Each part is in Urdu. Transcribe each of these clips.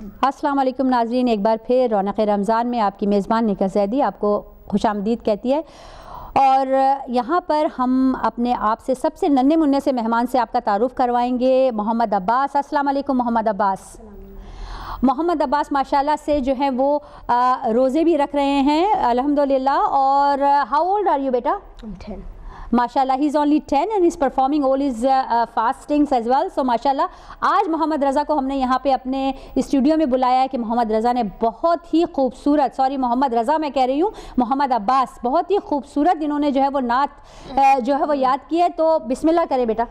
السلام علیکم ناظرین، ایک بار پھر رونق رمضان میں آپ کی میزبان نکا زیدی آپ کو خوش آمدید کہتی ہے، اور یہاں پر ہم اپنے آپ سے سب سے ننھے منھے سے مہمان سے آپ کا تعارف کروائیں گے، محمد عباس۔ السلام علیکم محمد عباس۔ محمد عباس ماشاءاللہ سے جو ہیں وہ روزے بھی رکھ رہے ہیں الحمدللہ، اور ہاؤ اولڈ آر یو بیٹا؟ 10. ماشاءاللہ he is only 10 and he's performing all his fastings as well. So ماشاءاللہ آج محمد رضا کو ہم نے یہاں پہ اپنے اسٹوڈیو میں بلایا ہے کہ محمد رضا نے بہت ہی خوبصورت، محمد رضا میں کہہ رہی ہوں، محمد عباس بہت ہی خوبصورت انہوں نے جو ہے وہ نعت جو ہے وہ یاد کی ہے، تو بسم اللہ کرے بیٹا۔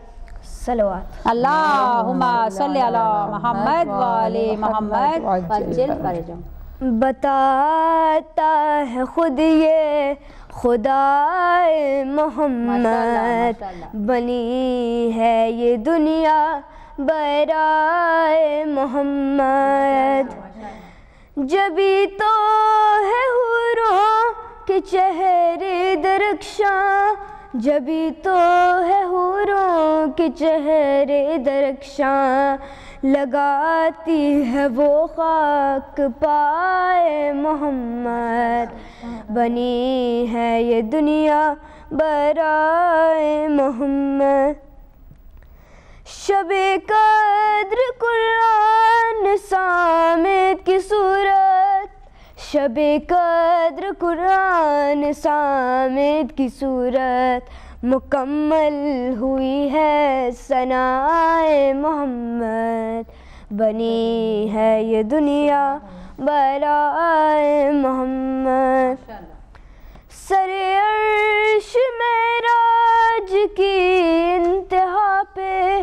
صلوات۔ اللہم صلی علی محمد وآل محمد وعجل فرجہم۔ بتاتا ہے خود یہ خدا محمد، بنی ہے یہ دنیا برائے محمد، جبھی تو ہے حوروں کے چہرے درخشاں، جبھی تو ہے حوروں کے چہرے درخشاں، لگاتی ہے وہ خاک پائے محمد، بنی ہے یہ دنیا برائے محمد۔ شب قدر قرآن سامد کی صورت، شب قدر قرآن سامد کی صورت، مکمل ہوئی ہے ثنائے محمد، بنی ہے یہ دنیا برائے محمد۔ سر عرش معراج کی انتہا پہ،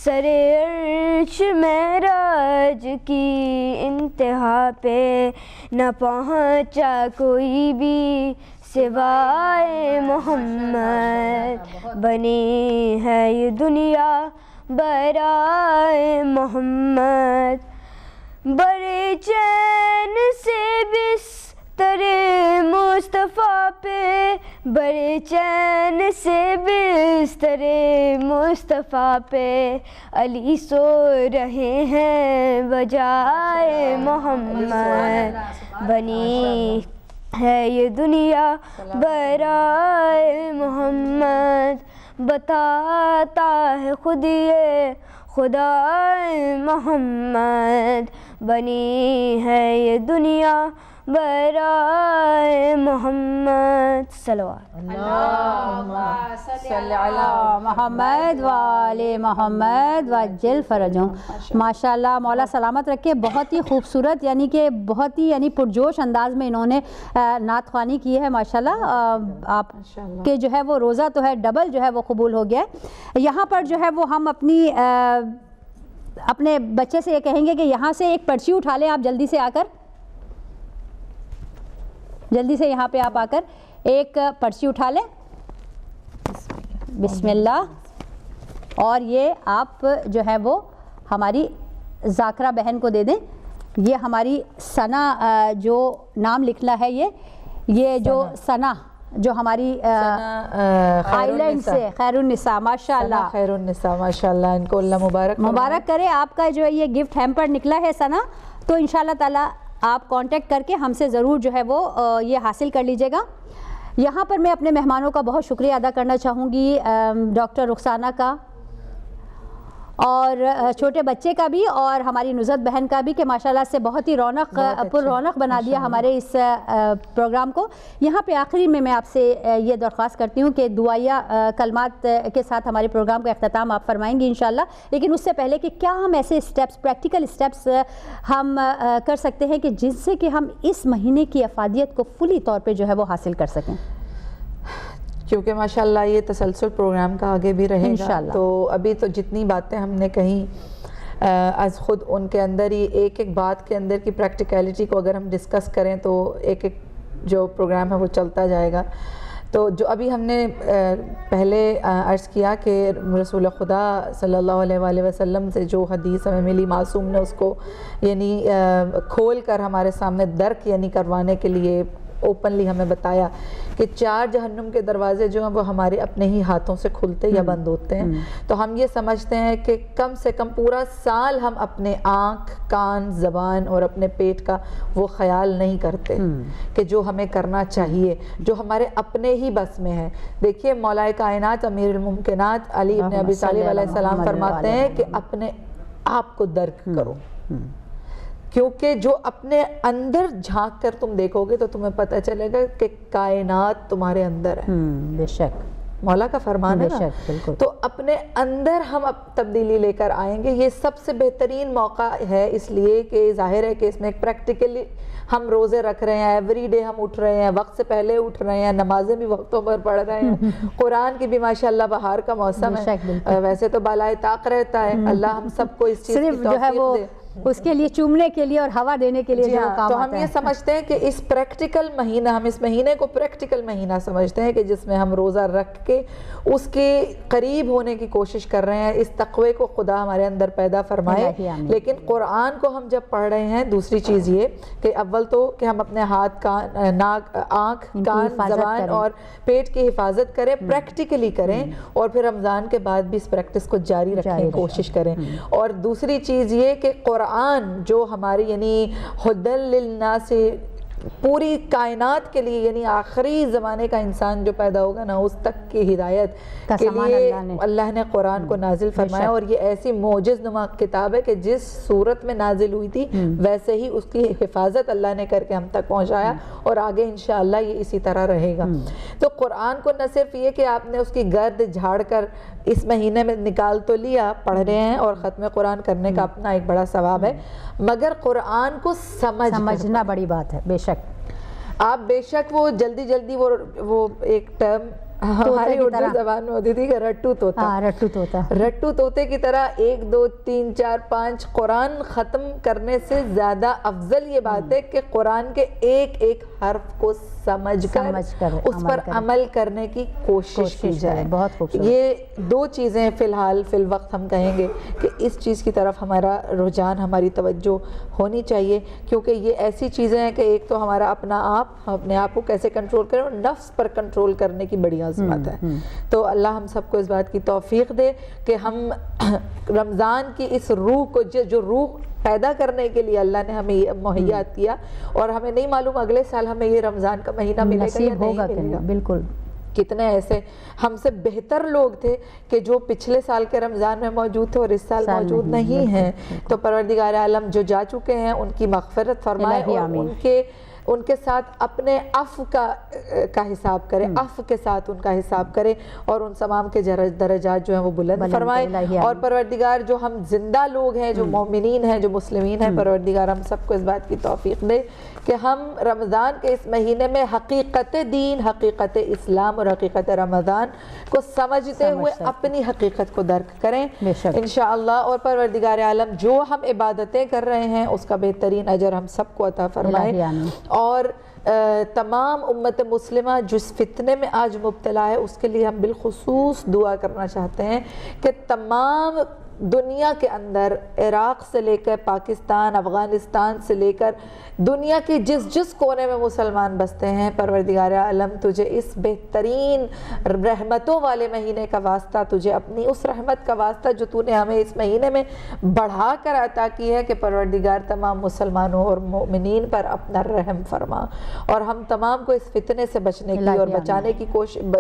سر عرش معراج کی انتہا پہ، نہ پہنچا کوئی بھی سوائے محمد، بنی ہے یہ دنیا برائے محمد۔ بڑے چین سے بستر مصطفیٰ پہ، بڑے چین سے بستر مصطفیٰ پہ، علی سو رہے ہیں بجائے محمد، بنی ہے یہ دنیا برائے محمد، بتاتا ہے خود یہ خدا محمد، بنی ہے یہ دنیا برائے محمد۔ صلوات۔ اللہم صلی علی محمد وآل محمد وعجل فرجہم۔ ماشاءاللہ مولا سلامت رکھے، بہت ہی خوبصورت یعنی کہ بہت ہی پرجوش انداز میں انہوں نے نعت خوانی کی ہے ماشاءاللہ۔ آپ کے جو ہے وہ روزہ تو ہے ڈبل جو ہے وہ قبول ہو گیا ہے۔ یہاں پر جو ہے وہ ہم اپنے بچے سے یہ کہیں گے کہ یہاں سے ایک پرچی اٹھا لیں آپ جلدی سے آ کر، جلدی سے یہاں پہ آپ آ کر ایک پرچی اٹھا لیں، بسم اللہ، اور یہ آپ جو ہے وہ ہماری ذاکرہ بہن کو دے دیں۔ یہ ہماری ثنا جو نام لکھنا ہے، یہ جو ثنا جو ہماری آئی لینڈ سے، خیر النساء ماشاءاللہ، خیر النساء ماشاءاللہ، ان کو اللہ مبارک کرے۔ آپ کا جو یہ گفٹ ہیمپر نکلا ہے ثنا، تو انشاءاللہ تعالی آپ کانٹیکٹ کر کے ہم سے ضرور جو ہے وہ یہ حاصل کر لیجیے گا۔ یہاں پر میں اپنے مہمانوں کا بہت شکریہ ادا کرنا چاہوں گی، ڈاکٹر رخسانہ کا اور چھوٹے بچے کا بھی، اور ہماری نزہت بہن کا بھی، کہ ماشاءاللہ سے بہت ہی پر رونق بنا دیا ہمارے اس پروگرام کو۔ یہاں پہ آخری میں آپ سے یہ درخواست کرتی ہوں کہ دعائیہ کلمات کے ساتھ ہمارے پروگرام کا اختتام آپ فرمائیں گی انشاءاللہ، لیکن اس سے پہلے کہ کیا ہم ایسے اسٹیپس، پریکٹیکل اسٹیپس ہم کر سکتے ہیں کہ جس سے کہ ہم اس مہینے کی افادیت کو فلی طور پہ جو ہے وہ حاصل کر سکیں؟ کیونکہ ماشاءاللہ یہ تسلسل پروگرام کا آگے بھی رہے گا، تو ابھی تو جتنی باتیں ہم نے کہیں از خود ان کے اندر ہی ایک ایک بات کے اندر کی پریکٹیکیلٹی کو اگر ہم ڈسکس کریں تو ایک ایک جو پروگرام ہے وہ چلتا جائے گا۔ تو جو ابھی ہم نے پہلے عرض کیا کہ رسول خدا صلی اللہ علیہ وآلہ وسلم سے جو حدیث ہمیں ملی، معصوم نے اس کو یعنی کھول کر ہمارے سامنے درک یعنی کروانے کے لیے اوپنلی ہمیں بتایا کہ 4 جہنم کے دروازے جو ہیں وہ ہمارے اپنے ہی ہاتھوں سے کھلتے یا بند ہوتے ہیں. تو ہم یہ سمجھتے ہیں کہ کم سے کم پورا سال ہم اپنے آنکھ، کان، زبان اور اپنے پیٹ کا وہ خیال نہیں کرتے کہ جو ہمیں کرنا چاہیے، جو ہمارے اپنے ہی بس میں ہے. دیکھیے مولا کائنات امیر الممکنات علی ابن ابی طالب علیہ السلام فرماتے ہیں کہ اپنے آپ کو درک کرو، کیونکہ جو اپنے اندر جھانک کر تم دیکھو گے تو تمہیں پتہ چلے گا کہ کائنات تمہارے اندر ہے. بے شک مولا کا فرمان ہے نا. تو اپنے اندر ہم تبدیلی لے کر آئیں گے. یہ سب سے بہترین موقع ہے، اس لیے کہ ظاہر ہے کہ اس میں ایک پریکٹیکلی ہم روزے رکھ رہے ہیں، ایوری ڈے ہم اٹھ رہے ہیں، وقت سے پہلے اٹھ رہے ہیں، نمازیں بھی وقتوں پر پڑھ رہے ہیں، قرآن کی بھی ماشاءاللہ بہار کا موسم ہے، ویسے تو بالائے طاق رہتا ہے. اللہ ہم سب کو اس چیز کی توفیق دے. اس کے لیے چومنے کے لیے اور ہوا دینے کے لیے جو کام تو ہم یہ سمجھتے ہیں کہ اس پریکٹیکل مہینہ، ہم اس مہینے کو پریکٹیکل مہینہ سمجھتے ہیں کہ جس میں ہم روزہ رکھ کے اس کے قریب ہونے کی کوشش کر رہے ہیں. اس تقوی کو خدا ہمارے اندر پیدا فرمائے. لیکن قرآن کو ہم جب پڑھ رہے ہیں، دوسری چیز یہ کہ اول تو کہ ہم اپنے ہاتھ، کان، ناک، آنکھ، کان، زبان اور پیٹ کی حفاظت کریں، پریکٹیکلی کریں، اور پھر رمضان کے بعد بھی اس پریکٹس کو جاری رکھنے کی کوشش کریں. اور دوسری چیز یہ کہ قرآن جو ہماری یعنی ہدی للناس، پوری کائنات کے لیے، یعنی آخری زمانے کا انسان جو پیدا ہوگا نا، اس تک کی ہدایت کے لیے اللہ نے قرآن کو نازل فرمایا. اور یہ ایسی معجز نما کتاب ہے کہ جس صورت میں نازل ہوئی تھی ویسے ہی اس کی حفاظت اللہ نے کر کے ہم تک پہنچایا، اور آگے انشاءاللہ یہ اسی طرح رہے گا. تو قرآن کو نہ صرف یہ کہ آپ نے اس کی گرد جھاڑ کر اس مہینے میں نکال تو لیا، پڑھ رہے ہیں، اور ختم قرآن کرنے کا اپنا ایک بڑا ثواب ہے، مگر قرآن کو سمجھنا بڑی بات ہے. بے شک آپ بے شک وہ جلدی وہ ایک ٹرم ہماری اردو زبان میں ہوتی تھی کہ رٹو طوطے کی طرح 1 2 3 4 5 قرآن ختم کرنے سے زیادہ افضل یہ بات ہے کہ قرآن کے ایک ایک حرف کو سمجھ کر اس پر عمل کرنے کی کوشش کی جائے. بہت خوبصورت. یہ 2 چیزیں فی الوقت ہم کہیں گے کہ اس چیز کی طرف ہمارا رجحان، ہماری توجہ ہونی چاہیے، کیونکہ یہ ایسی چیزیں ہیں کہ ایک تو ہمارا اپنا آپ، ہم اپنے آپ کو کیسے کنٹرول کریں، اور نفس پر کنٹرول کرنے کی بڑی عظمت ہے. تو اللہ ہم سب کو اس بات کی توفیق دے کہ ہم رمضان کی اس روح کو، جو روح پیدا کرنے کے لیے اللہ نے ہمیں یہ مہیا کیا، اور ہمیں نہیں معلوم اگلے سال ہمیں یہ رمضان کا مہینہ ملے گا یا نہیں ملے گا. بالکل. کتنے ایسے ہم سے بہتر لوگ تھے کہ جو پچھلے سال کے رمضان میں موجود تھے اور اس سال موجود نہیں ہیں. تو پروردگار عالم جو جا چکے ہیں ان کی مغفرت فرمائے، اور ان کے ساتھ اپنے عفو کا حساب کرے، عفو کے ساتھ ان کا حساب کرے، اور ان تمام کے درجات جو ہیں وہ بلند فرمائے. اور پروردگار جو ہم زندہ لوگ ہیں، جو مومنین ہیں، جو مسلمین ہیں، پروردگار ہم سب کو اس بات کی توفیق دے کہ ہم رمضان کے اس مہینے میں حقیقت دین، حقیقت اسلام اور حقیقت رمضان کو سمجھتے ہوئے اپنی حقیقت کو درک کریں انشاءاللہ. اور پروردگار عالم جو ہم عبادتیں کر رہے ہیں اس کا بہترین اجر ہم سب کو عطا فرمائے. اور تمام امت مسلمہ جس فتنے میں آج مبتلا ہے اس کے لیے ہم بالخصوص دعا کرنا چاہتے ہیں کہ تمام دنیا کے اندر، عراق سے لے کر پاکستان، افغانستان سے لے کر دنیا کے جس کونے میں مسلمان بستے ہیں، پروردگار عالم تجھے اس بہترین رحمتوں والے مہینے کا واسطہ، تجھے اپنی اس رحمت کا واسطہ جو تو نے ہمیں اس مہینے میں بڑھا کر عطا کی ہے، کہ پروردگار تمام مسلمانوں اور مومنین پر اپنا رحم فرما، اور ہم تمام کو اس فتنے سے بچنے کی اور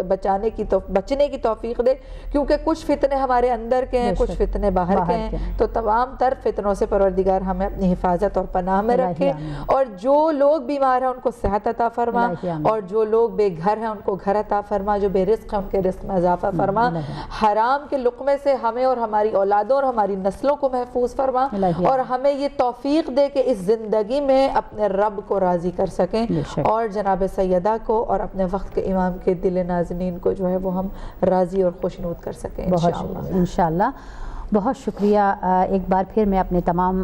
بچنے کی توفیق دے. کیونکہ کچھ فتنے ہمارے اندر کے ہیں، کچھ فتنے باہر کے ہیں، تو تمام تر فتنوں سے پروردگار ہمیں اپنی حفاظت اور پناہ میں رکھے. اور جو لوگ بیمار ہیں ان کو صحت عطا فرما، اور جو لوگ بے گھر ہیں ان کو گھر عطا فرما، جو بے رزق ہیں ان کے رزق میں اضافہ فرما. حرام کے لقمے سے ہمیں اور ہماری اولادوں اور ہماری نسلوں کو محفوظ فرما، اور ہمیں یہ توفیق دے کہ اس زندگی میں اپنے رب کو راضی کر سکیں، اور جناب سیدہ کو اور اپنے وقت کے امام کے دل نازنین کو جو ہے وہ ہم راضی اور خوشنود کر سکیں انشاءاللہ. بہت شکریہ ایک بار پھر میں اپنے تمام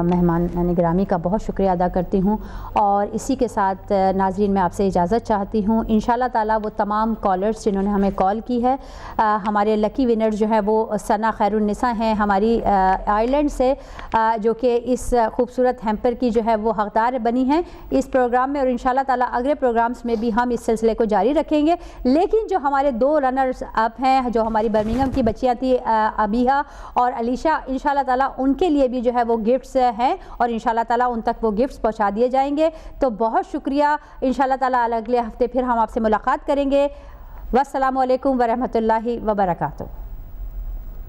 مہمان گرامی کا بہت شکریہ ادا کرتی ہوں، اور اسی کے ساتھ ناظرین میں آپ سے اجازت چاہتی ہوں۔ انشاءاللہ تعالیٰ وہ تمام کالرز جنہوں نے ہمیں کال کی ہے، ہمارے لکی ونرز جو ہیں وہ ثنا خیر النساء ہیں ہماری آئرلینڈ سے، جو کہ اس خوبصورت ہیمپر کی جو ہے وہ حقدار بنی ہیں اس پروگرام میں، اور انشاءاللہ تعالیٰ اگلے پروگرامز میں بھی ہم اس سلسلے کو جاری رکھیں گے۔ لیکن جو ہمارے 2 رنرز اپ ہیں، جو ہماری برمنگھم کی بچیاں تھیں ابیہا اور علیشہ، انشاءاللہ تعالیٰ ان کے لیے بھی جو ہے وہ گفٹس ہیں، اور انشاءاللہ تعالیٰ ان تک وہ گفٹس پہنچا دیے جائیں گے۔ تو بہت شکریہ، انشاءاللہ تعالیٰ اگلے ہفتے پھر ہم آپ سے ملاقات کریں گے۔ والسلام علیکم ورحمۃ اللہ وبرکاتہ۔